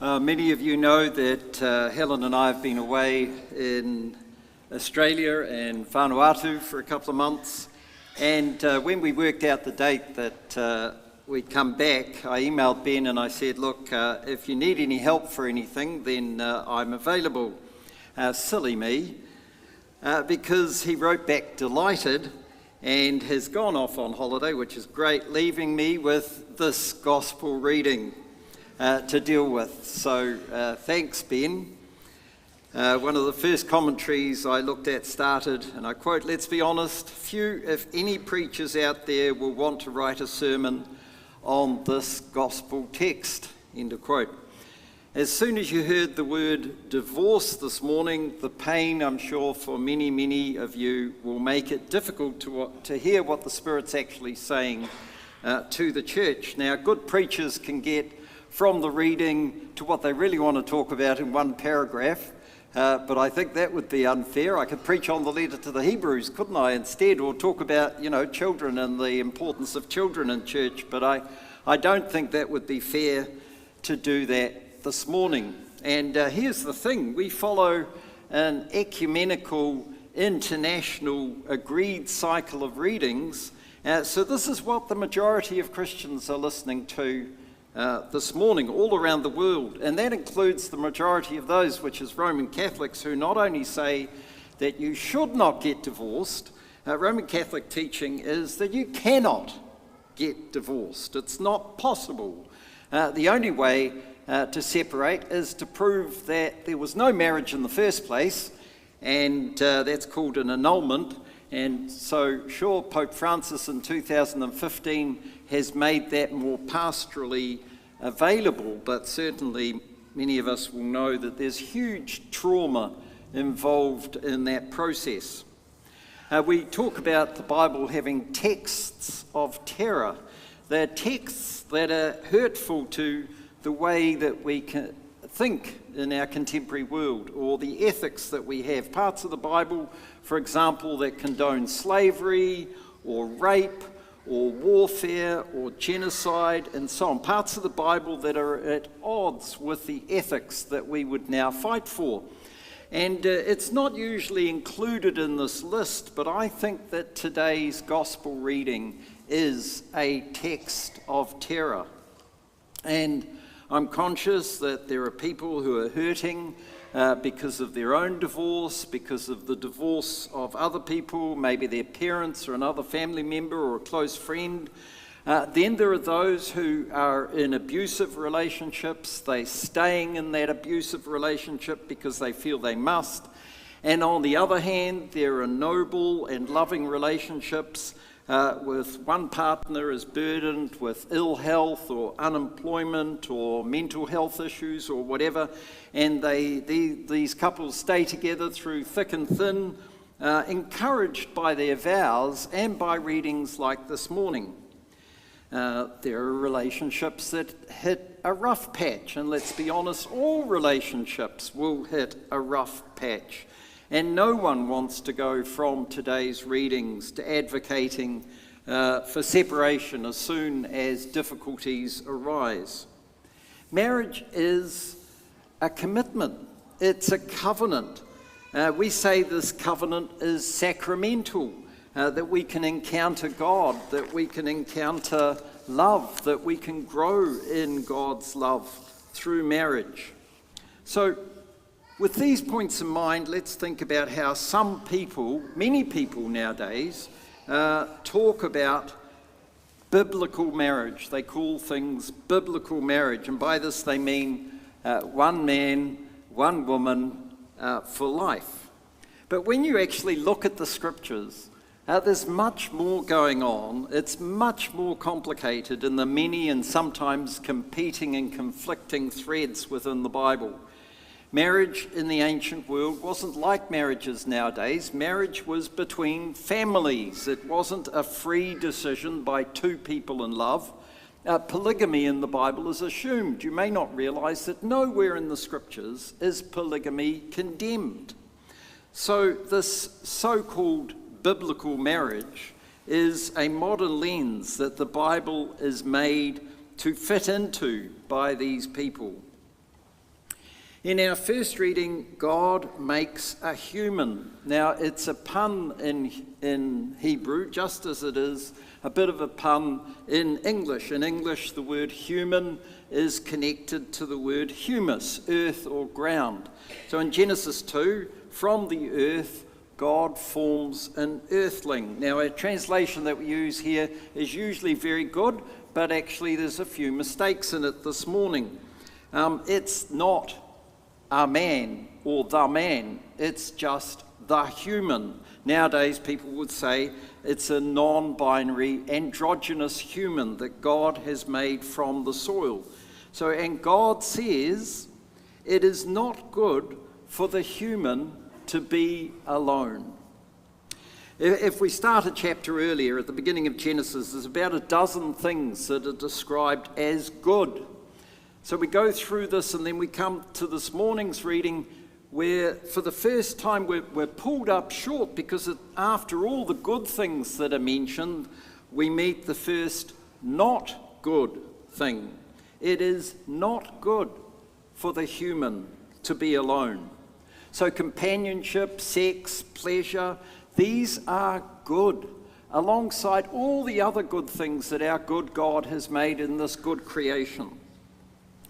Many of you know that Helen and I have been away in Australia and Vanuatu for a couple of months, and when we worked out the date that we'd come back, I emailed Ben and I said, look, if you need any help for anything, then I'm available. Silly me, because he wrote back delighted and has gone off on holiday, which is great, leaving me with this gospel reading to deal with. So thanks, Ben. One of the first commentaries I looked at started, and I quote, "Let's be honest, few, if any, preachers out there will want to write a sermon on this gospel text," end of quote. As soon as you heard the word divorce this morning, the pain, I'm sure, for many, many of you will make it difficult to hear what the Spirit's actually saying to the church. Now, good preachers can get from the reading to what they really want to talk about in one paragraph, but I think that would be unfair. I could preach on the letter to the Hebrews, couldn't I, instead, or talk about, children and the importance of children in church, but I don't think that would be fair to do that this morning. And here's the thing, we follow an ecumenical, international, agreed cycle of readings, so this is what the majority of Christians are listening to this morning all around the world, and that includes the majority of those, which is Roman Catholics, who not only say that you should not get divorced, Roman Catholic teaching is that you cannot get divorced. It's not possible. The only way to separate is to prove that there was no marriage in the first place, and that's called an annulment. And so, sure, Pope Francis in 2015 has made that more pastorally available, but certainly many of us will know that there's huge trauma involved in that process. We talk about the Bible having texts of terror. They're texts that are hurtful to the way that we can think in our contemporary world, or the ethics that we have. Parts of the Bible, for example, that condone slavery or rape or warfare or genocide and so on. Parts of the Bible that are at odds with the ethics that we would now fight for. And it's not usually included in this list, but I think that today's gospel reading is a text of terror. And I'm conscious that there are people who are hurting because of their own divorce, because of the divorce of other people, maybe their parents or another family member or a close friend. Then there are those who are in abusive relationships. They're staying in that abusive relationship because they feel they must. And on the other hand, there are noble and loving relationships with one partner is burdened with ill health or unemployment or mental health issues or whatever, and these couples stay together through thick and thin, encouraged by their vows and by readings like this morning. There are relationships that hit a rough patch, and let's be honest, all relationships will hit a rough patch. And no one wants to go from today's readings to advocating for separation as soon as difficulties arise. Marriage is a commitment. It's a covenant. We say this covenant is sacramental, that we can encounter God, that we can encounter love, that we can grow in God's love through marriage. So, with these points in mind, let's think about how some people, many people nowadays, talk about biblical marriage. They call things biblical marriage, and by this they mean one man, one woman for life. But when you actually look at the scriptures, there's much more going on. It's much more complicated in the many and sometimes competing and conflicting threads within the Bible. Marriage in the ancient world wasn't like marriages nowadays. Marriage was between families. It wasn't a free decision by two people in love. Polygamy in the Bible is assumed. You may not realize that nowhere in the scriptures is polygamy condemned. So this so-called biblical marriage is a modern lens that the Bible is made to fit into by these people. In our first reading, God makes a human. Now, it's a pun in Hebrew, just as it is a bit of a pun in English. In English, the word human is connected to the word humus, earth or ground. So in Genesis 2, from the earth, God forms an earthling. Now, a translation that we use here is usually very good, but actually there's a few mistakes in it this morning. It's not a man or the man, it's just the human. Nowadays, people would say it's a non-binary androgynous human that God has made from the soil. So, and God says it is not good for the human to be alone. If we start a chapter earlier, at the beginning of Genesis, there's about a dozen things that are described as good. So we go through this and then we come to this morning's reading where for the first time we're pulled up short because after all the good things that are mentioned, we meet the first not good thing. It is not good for the human to be alone. So companionship, sex, pleasure, these are good alongside all the other good things that our good God has made in this good creation.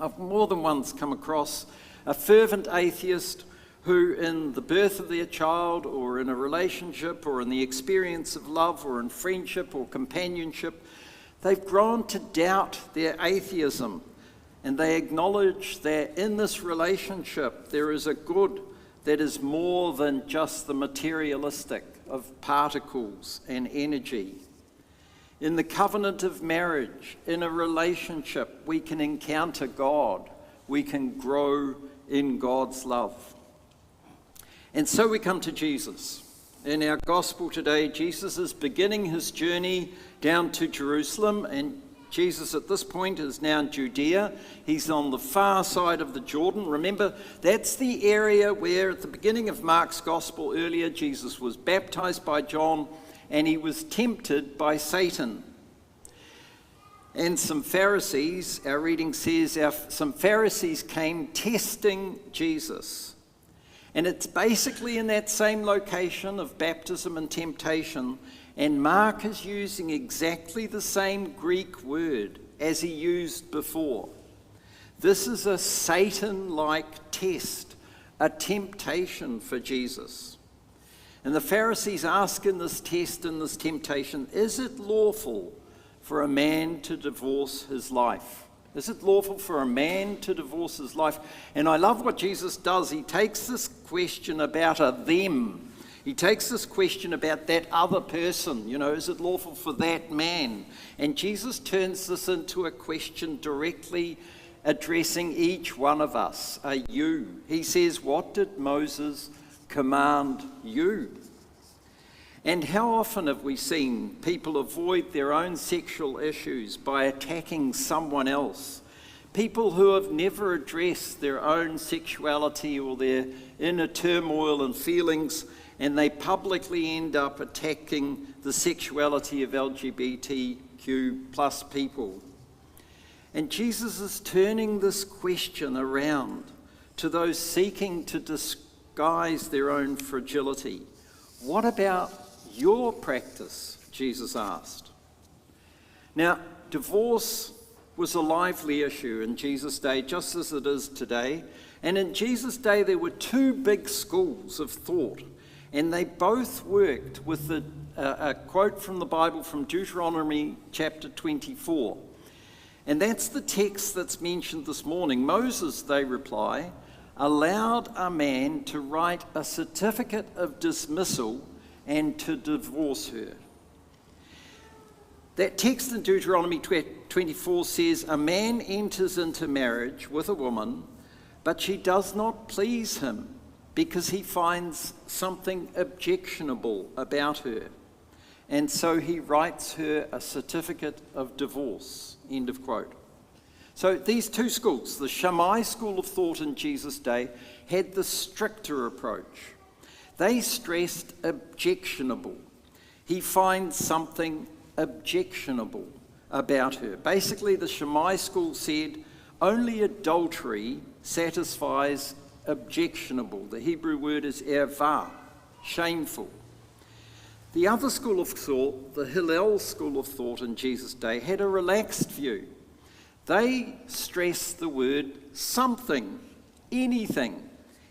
I've more than once come across a fervent atheist who in the birth of their child or in a relationship or in the experience of love or in friendship or companionship, they've grown to doubt their atheism and they acknowledge that in this relationship there is a good that is more than just the materialistic of particles and energy. In the covenant of marriage, in a relationship, we can encounter God. We can grow in God's love. And so we come to Jesus. In our gospel today, Jesus is beginning his journey down to Jerusalem, and Jesus at this point is now in Judea. He's on the far side of the Jordan. Remember, that's the area where at the beginning of Mark's gospel earlier, Jesus was baptized by John and he was tempted by Satan. And some Pharisees, our reading says, some Pharisees came testing Jesus. And it's basically in that same location of baptism and temptation. And Mark is using exactly the same Greek word as he used before. This is a Satan-like test, a temptation for Jesus. And the Pharisees ask in this test, in this temptation, is it lawful for a man to divorce his life? Is it lawful for a man to divorce his life? And I love what Jesus does. He takes this question about a them. He takes this question about that other person. You know, is it lawful for that man? And Jesus turns this into a question directly addressing each one of us, a you. He says, what did Moses command you? And how often have we seen people avoid their own sexual issues by attacking someone else? People who have never addressed their own sexuality or their inner turmoil and feelings, and they publicly end up attacking the sexuality of LGBTQ plus people. And Jesus is turning this question around to those seeking to disguise their own fragility. What about your practice? Jesus asked. Now, divorce was a lively issue in Jesus' day, just as it is today. And in Jesus' day, there were two big schools of thought, and they both worked with a quote from the Bible from Deuteronomy chapter 24. And that's the text that's mentioned this morning. Moses, they reply, allowed a man to write a certificate of dismissal and to divorce her. That text in Deuteronomy 24 says, a man enters into marriage with a woman, but she does not please him because he finds something objectionable about her. And so he writes her a certificate of divorce. End of quote. So these two schools, the Shammai school of thought in Jesus' day, had the stricter approach. They stressed objectionable. He finds something objectionable about her. Basically, the Shammai school said only adultery satisfies objectionable. The Hebrew word is erva, shameful. The other school of thought, the Hillel school of thought in Jesus' day, had a relaxed view. They stressed the word something, anything.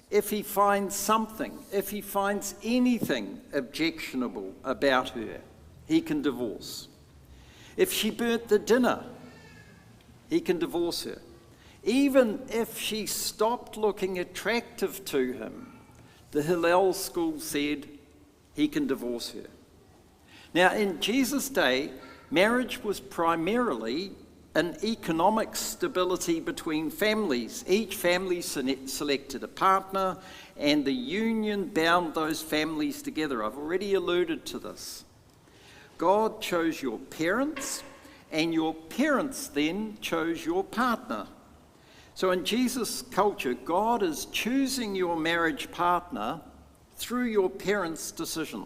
If he finds something, if he finds anything objectionable about her, he can divorce. If she burnt the dinner, he can divorce her. Even if she stopped looking attractive to him, the Hillel school said he can divorce her. Now, in Jesus' day, marriage was primarily an economic stability between families. Each family selected a partner, and the union bound those families together. I've already alluded to this. God chose your parents, and your parents then chose your partner. So in Jesus' culture, God is choosing your marriage partner through your parents' decision.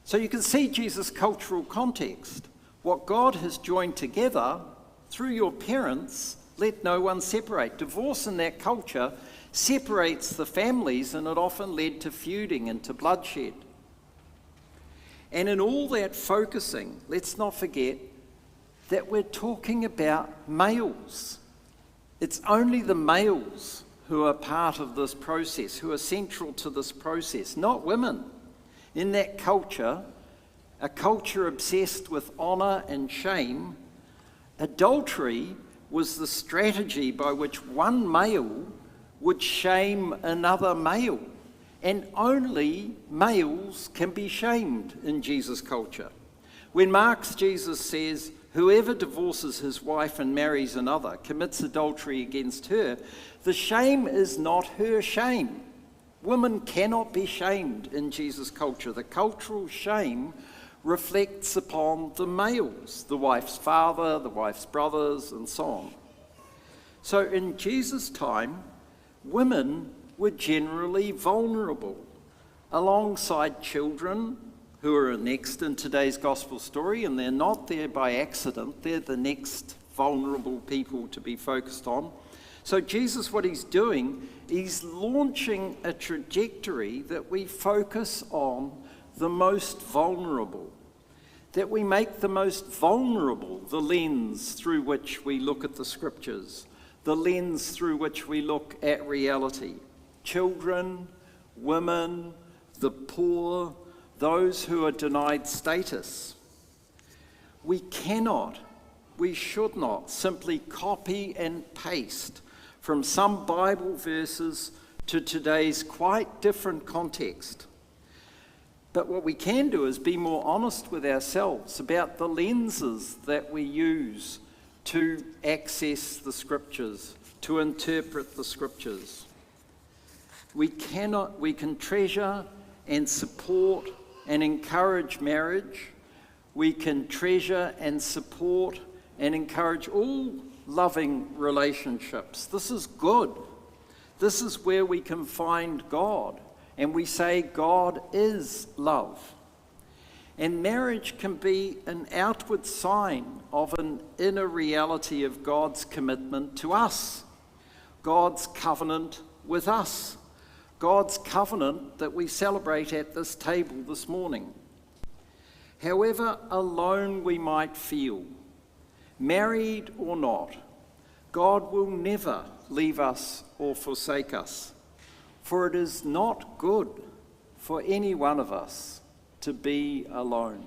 So you can see Jesus' cultural context. What God has joined together through your parents, let no one separate. Divorce in that culture separates the families, and it often led to feuding and to bloodshed. And in all that focusing, let's not forget that we're talking about males. It's only the males who are part of this process, who are central to this process, not women. In that culture, a culture obsessed with honour and shame, adultery was the strategy by which one male would shame another male. And only males can be shamed in Jesus' culture. When Mark's Jesus says, whoever divorces his wife and marries another commits adultery against her, the shame is not her shame. Women cannot be shamed in Jesus' culture. The cultural shame reflects upon the males, the wife's father, the wife's brothers, and so on. So in Jesus' time, women were generally vulnerable, alongside children who are next in today's gospel story, and they're not there by accident. They're the next vulnerable people to be focused on. So Jesus, what he's doing, he's launching a trajectory that we focus on the most vulnerable, that we make the most vulnerable the lens through which we look at the scriptures, the lens through which we look at reality. Children, women, the poor, those who are denied status. We cannot, we should not simply copy and paste from some Bible verses to today's quite different context. But what we can do is be more honest with ourselves about the lenses that we use to access the scriptures, to interpret the scriptures. We can treasure and support and encourage marriage. We can treasure and support and encourage all loving relationships. This is good. This is where we can find God. And we say God is love. And marriage can be an outward sign of an inner reality of God's commitment to us, God's covenant with us, God's covenant that we celebrate at this table this morning. However alone we might feel, married or not, God will never leave us or forsake us, for it is not good for any one of us to be alone.